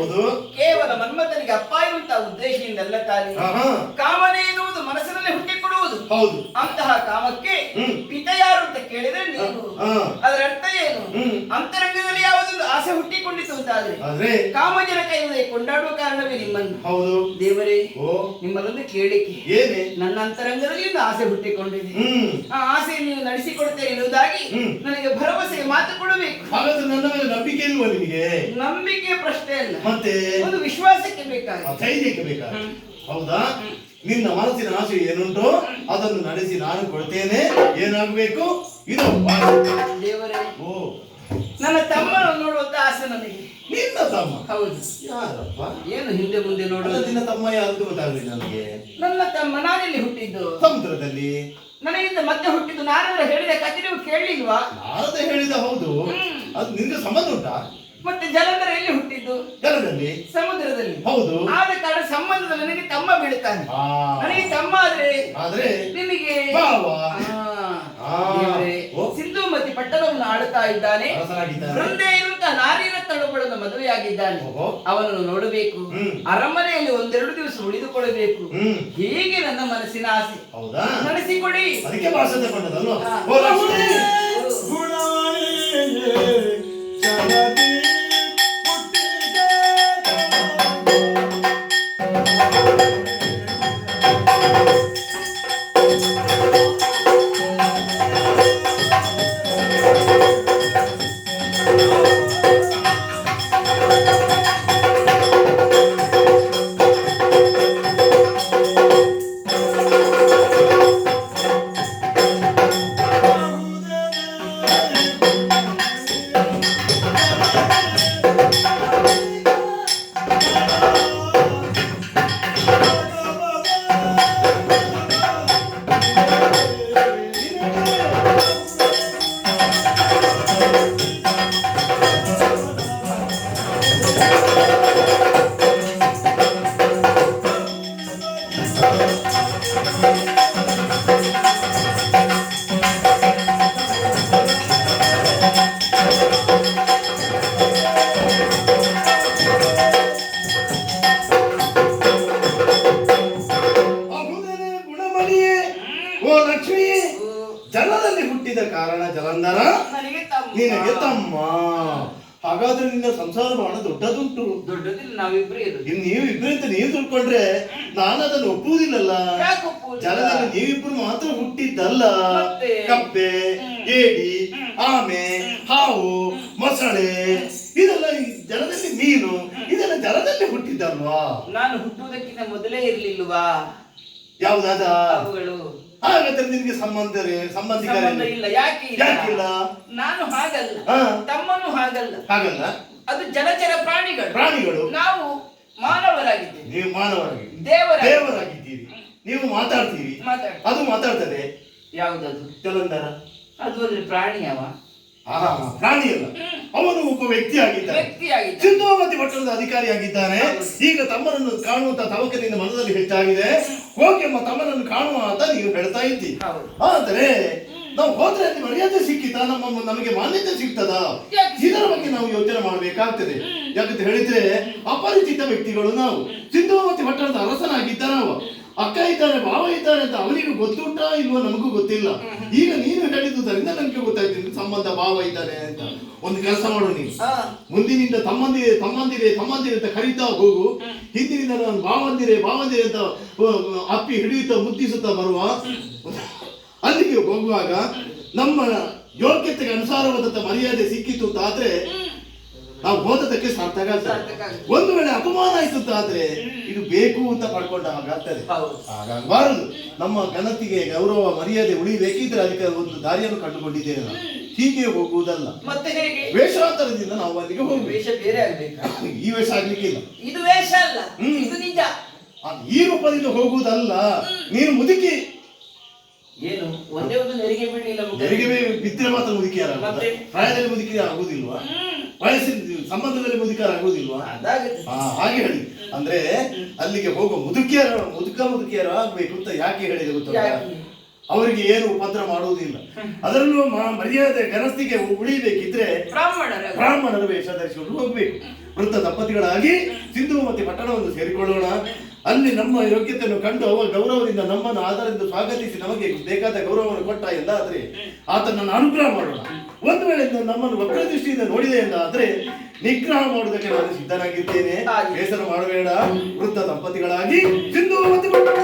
ಹೌದು. ಕೇವಲ ಮನ್ಮಥನಿಗೆ ಅಪ್ಪ ಇರುವಂತಹ ಉದ್ದೇಶದಿಂದಲ್ಲ ತಾನೆ. ಕಾಮನೆ ಎನ್ನುವುದು ಮನಸ್ಸಿನಲ್ಲಿ ಹುಟ್ಟಿಕೊಡುವುದು. ಹೌದು. ಅಂತಹ ಕಾಮಕ್ಕೆ ಪಿತ ಯಾರು ಅಂತ ಕೇಳಿದ್ರೆ ನೀವು. ಅದರ ಅರ್ಥ ಏನು? ಅಂತರಂಗದಲ್ಲಿ ಯಾವುದೊಂದು ಆಸೆ ಹುಟ್ಟಿಕೊಂಡಿತು ಅಂತಾದ್ರೆ ಕಾಮಜನಕ ಎನ್ನುವುದೇ ಕೊಂಡಾಡುವ ಕಾರಣವೇ ನಿಮ್ಮನ್ನು. ಹೌದು ದೇವರೇ, ನಿಮ್ಮಲ್ಲೊಂದು ಕೇಳಿಕೆ. ಏನೇ? ನನ್ನ ಅಂತರಂಗದಲ್ಲಿ ಒಂದು ಆಸೆ ಹುಟ್ಟಿಕೊಂಡಿದೆ. ಆ ಆಸೆ ನೀವು ನಡೆಸಿಕೊಡ್ತೇನೆ ಎನ್ನುವುದಾಗಿ ನನಗೆ ಭರವಸೆಗೆ ಮಾತು ಕೊಡಬೇಕು. ಹಾಗಾದ್ರೆ ನನ್ನ ಮೇಲೆ ನಂಬಿಕೆ ಇಲ್ವಾ ನಿಮಗೆ? ನಂಬಿಕೆ ಪ್ರಶ್ನೆ ಅಲ್ಲ, ಮತ್ತೆ ಒಂದು ವಿಶ್ವಾಸಕ್ಕೆ ಬೇಕಾಗಿ, ಧೈರ್ಯಕ್ಕೆ ಬೇಕಾಗಿ. ಹೌದಾ? ನಿನ್ನ ಮನಸ್ಸಿನ ಆಸೆ ಏನುಂಟು ಅದನ್ನು ನಡೆಸಿ ನಾನು ಕೊಡ್ತೇನೆ. ಏನಾಗಬೇಕು? ಇದು ದೇವರೇ, ನನ್ನ ತಮ್ಮನ ನೋಡುವಂತ ಆಸೆ ನನಗೆ. ನಿನ್ನ ತಮ್ಮ? ಹೌದು. ಯಾರಪ್ಪ? ಏನು ಹಿಂದೆ ಮುಂದೆ ನೋಡೋದು? ನಿನ್ನ ತಮ್ಮ ಯಾರು ಗೊತ್ತಾಗಲಿಲ್ಲ ನನಗೆ. ನನ್ನ ತಮ್ಮ ನಾನೆಲ್ಲಿ ಹುಟ್ಟಿದ್ದು? ಸಮುದ್ರದಲ್ಲಿ. ನನಗಿಂತ ಮತ್ತೆ ಹುಟ್ಟಿದ್ದು. ನಾನಾದ್ರೂ ಹೇಳಿದ ಕಥೆ ನೀವು ಕೇಳಲಿಲ್ವಾ? ನಾರದೇ ಹೇಳಿದ. ಹೌದು. ಅದು ನಿನ್ಗೆ ಸಂಬಂಧ ಉಂಟಾ? ಮತ್ತೆ ಜಲಂಧರ ಎಲ್ಲಿ ಹುಟ್ಟಿದ್ದು? ಜಲದಲ್ಲಿ. ಸಮುದ್ರದಲ್ಲಿ. ಹೌದು. ಆದ ಕಾರಣ ಸಂಬಂಧದ ನನಗೆ ತಮ್ಮ ಬೀಳುತ್ತಾನೆ. ನನಗೆ ತಮ್ಮ ಆದ್ರೆ ನಿಮಗೆ ಭಾವ. ಸಿಂಧೂಮತಿ ಪಟ್ಟಣವನ್ನು ಆಳುತ್ತಾ ಇದ್ದಾನೆ. ವೃಂದೆ ಇರುವಂತಹ ನಾರಿರತ್ನಳೊಬ್ಬಳನ್ನು ಮದುವೆಯಾಗಿದ್ದಾನೆ. ಅವನನ್ನು ನೋಡಬೇಕು, ಅರಮನೆಯಲ್ಲಿ ಒಂದೆರಡು ದಿವಸ ಉಳಿದುಕೊಳ್ಳಬೇಕು. ಹೀಗೆ ನನ್ನ ಮನಸ್ಸಿನ ಆಸೆ. ನಡೆಸಿಕೊಡಿ. ಅದಕ್ಕೆ ಭಾಷೆ ಕೊಂಡದಲ್ವ? ಜಲದಲ್ಲಿ ಹುಟ್ಟಿದ ಕಾರಣ ಜಲಂಧರ ನಿನಗೆ ತಮ್ಮ. ಹಾಗಾದ್ರೆ ನಿನ್ನ ಸಂಸಾರ ಬಹಳ ದೊಡ್ಡದುಂಟು. ದೊಡ್ಡದಿಲ್ಲ, ನಾವಿಬ್ರೇ ಇರೋದು. ನೀವು ಇಬ್ಬರು ಅಂತ ನೀವು ತಿಳ್ಕೊಂಡ್ರೆ ನಾನು ಅದನ್ನು ಒಪ್ಪುವುದಿಲ್ಲಲ್ಲ. ಜಲದಲ್ಲಿ ನೀವಿಬ್ರು ಮಾತ್ರ ಹುಟ್ಟಿದ್ದಲ್ಲ. ಕಪ್ಪೆ, ಏಡಿ, ಆಮೆ, ಹಾವು, ಮೊಸಳೆ ಇದೆಲ್ಲ ಜಲದಲ್ಲಿ ಮೀನು ಇದೆಲ್ಲ ಜಲದಲ್ಲಿ ಹುಟ್ಟಿದ್ದಲ್ವಾ? ನಾನು ಹುಟ್ಟುವುದಕ್ಕಿಂತ ಮೊದಲೇ ಇರ್ಲಿಲ್ವಾ? ಯಾವುದಾದ? ಹಾಗಾದ್ರೆ ನಿನ್ಗೆ ಸಂಬಂಧ ಇಲ್ಲ. ಯಾಕಿಲ್ಲ? ನಾನು ಹಾಗಲ್ಲ, ತಮ್ಮನು ಹಾಗಲ್ಲ. ಅದು ಜಲಚರ ಪ್ರಾಣಿಗಳು. ನಾವು ಮಾನವರಾಗಿದ್ದೇವೆ. ನೀವು ಮಾನವರಾಗಿ ದೇವರಾಗಿದ್ದೀರಿ. ನೀವು ಮಾತಾಡ್ತೀರಿ, ಅದು ಮಾತಾಡ್ತದೆ. ಯಾವುದದು? ಜಲಂಧರ. ಅದು ಅಂದ್ರೆ ಪ್ರಾಣಿ. ಪ್ರಾಣಿ ಅಲ್ಲ, ಅವನು ಒಬ್ಬ ವ್ಯಕ್ತಿ ಆಗಿದ್ದಾನೆ. ಸಿಂಧೂಮತಿ ಪಟ್ಟಣದ ಅಧಿಕಾರಿಯಾಗಿದ್ದಾನೆ. ಈಗ ತಮ್ಮನನ್ನು ಕಾಣುವಂತ ತವಕದಿಂದ ಮನದಲ್ಲಿ ಹೆಚ್ಚಾಗಿದೆ. ಹೋಗೆಮ್ಮ ತಮ್ಮನನ್ನು ಕಾಣುವ ಅಂತ ನೀವು ಹೇಳ್ತಾ ಇದ್ದೀರಿ. ಆದರೆ ನಾವು ಹೋದ್ರೆ ಅಲ್ಲಿ ಮರ್ಯಾದೆ ಸಿಕ್ಕಿತ, ನಮಗೆ ಮಾನ್ಯತೆ ಸಿಗ್ತದ? ಇದರ ಬಗ್ಗೆ ನಾವು ಯೋಚನೆ ಮಾಡಬೇಕಾಗ್ತದೆ. ಯಾಕಂತ ಹೇಳಿದ್ರೆ ಅಪರಿಚಿತ ವ್ಯಕ್ತಿಗಳು ನಾವು. ಸಿಂಧೂಮತಿ ಪಟ್ಟಣದ ಅರಸನಾಗಿದ್ದ ನಾವು. ಅಕ್ಕ ಇದ್ದಾರೆ, ಭಾವ ಇದ್ದಾರೆ ಅಂತ ಅವನಿಗೆ ಗೊತ್ತುಂಟ ಇಲ್ವೋ ನಮಗೂ ಗೊತ್ತಿಲ್ಲ. ಈಗ ನೀನು ಹೇಳಿದುದರಿಂದ ನನಗೆ ಗೊತ್ತಾಯ್ತು ಸಂಬಂಧ ಭಾವ ಇದ್ದಾರೆ ಅಂತ. ಒಂದು ಕೆಲಸ ಮಾಡು, ನೀನು ಮುಂದಿನಿಂದ ತಮ್ಮಂದಿರೇ ಅಂತ ಕರೀತಾ ಹೋಗು. ಹಿಂದಿನಿಂದ ನಾನು ಭಾವಂದಿರೇ ಅಂತ ಅಪ್ಪಿ ಹಿಡಿಯುತ್ತಾ ಮುದ್ದಿಸುತ್ತಾ ಬರುವ. ಅಲ್ಲಿಗೆ ಹೋಗುವಾಗ ನಮ್ಮ ಯೋಗ್ಯತೆಗೆ ಅನುಸಾರವಾದಂತ ಮರ್ಯಾದೆ ಸಿಕ್ಕಿತು ಅಂತಾದ್ರೆ ನಾವು ಹೋದದಕ್ಕೆ ಸಾರ್ಥಕ ಆಗ್ತದೆ. ಒಂದು ವೇಳೆ ಅಪಮಾನ ಆಯ್ತು ಅಂತಾದ್ರೆ ಇದು ಬೇಕು ಅಂತ ಪಡ್ಕೊಂಡ ಹಾಗಾಗ್ತದೆ. ಹಾಗಾಗಬಾರದು. ನಮ್ಮ ಘನತೆಗೆ ಗೌರವ ಮರ್ಯಾದೆ ಉಳಿಬೇಕಿದ್ರೆ ಅದಕ್ಕೆ ಒಂದು ದಾರಿಯನ್ನು ಕಂಡುಕೊಂಡಿದ್ದೇನೆ ನಾನು. ಹೀಗೆ ಹೋಗುವುದಲ್ಲ, ವೇಷಾಂತರದಿಂದ ನಾವು ಅಲ್ಲಿಗೆ ಹೋಗ್ಬೇಕು. ಈ ವೇಷ ಆಗ್ಲಿಕ್ಕಿಲ್ಲ, ಇದು ವೇಷ ಅಲ್ಲ, ಇದು ನಿಜ. ಈ ರೂಪದಿಂದ ಹೋಗುವುದಲ್ಲ. ನೀನು ಮುದುಕಿ ಏನು ಒಂದೇ ಒಂದು ನೆರಿಗೆ ಬಿಡಲಿಲ್ಲ. ನೆರಿಗೆ ಬಿದ್ದರೆ ಮಾತ್ರ ಮುದುಕಿಯಾರ? ಪ್ರಾಯದಲ್ಲಿ ಮುದುಕಿ ಆಗುದಿಲ್ವಾ? ವಯಸ್ಸಿನ ಸಂಬಂಧದಲ್ಲಿ ಮುದುಕರ ಆಗುದಿಲ್ವಾ? ಹಾಗೆ ಹೇಳಿ. ಅಂದ್ರೆ ಅಲ್ಲಿಗೆ ಹೋಗುವ ಮುದುಕಿಯರು ಆಗ್ಬೇಕು ಅಂತ ಯಾಕೆ ಹೇಳಿದೆ ಗೊತ್ತಾ? ಅವರಿಗೆ ಏನು ಉಪದ್ರ ಮಾಡುವುದಿಲ್ಲ. ಅದರಲ್ಲೂ ಮರ್ಯಾದೆ ಗನಸ್ತಿಗೆ ಉಳಿಬೇಕಿದ್ರೆ ಬ್ರಾಹ್ಮಣರ ವೇಷ ಧರಿಸಿಕೊಂಡು ಹೋಗ್ಬೇಕು. ವೃತ್ತ ದಂಪತಿಗಳಾಗಿ ಸಿಂಧೂಮತಿ ಪಟ್ಟಣವನ್ನು ಸೇರಿಕೊಳ್ಳೋಣ. ಅಲ್ಲಿ ನಮ್ಮ ಯೋಗ್ಯತೆಯನ್ನು ಕಂಡು ಅವ ಗೌರವದಿಂದ ನಮ್ಮನ್ನು ಆಧಾರದಿಂದ ಸ್ವಾಗತಿಸಿ ನಮಗೆ ಬೇಕಾದ ಗೌರವವನ್ನು ಕೊಟ್ಟ ಎಂದಾದ್ರೆ ಆತನನ್ನು ಅನುಗ್ರಹ ಮಾಡೋಣ. ಒಂದು ವೇಳೆ ನಮ್ಮನ್ನು ವಕ್ರದೃಷ್ಟಿಯಿಂದ ನೋಡಿದೆ ಎಂದಾದ್ರೆ ನಿಗ್ರಹ ಮಾಡುವುದಕ್ಕೆ ನಾನು ಸಿದ್ಧನಾಗಿದ್ದೇನೆ. ಬೇಸರ ಮಾಡಬೇಡ. ವೃತ್ತ ದಂಪತಿಗಳಾಗಿ ಸಿಂಧೂಮತಿ ಪಟ್ಟಣ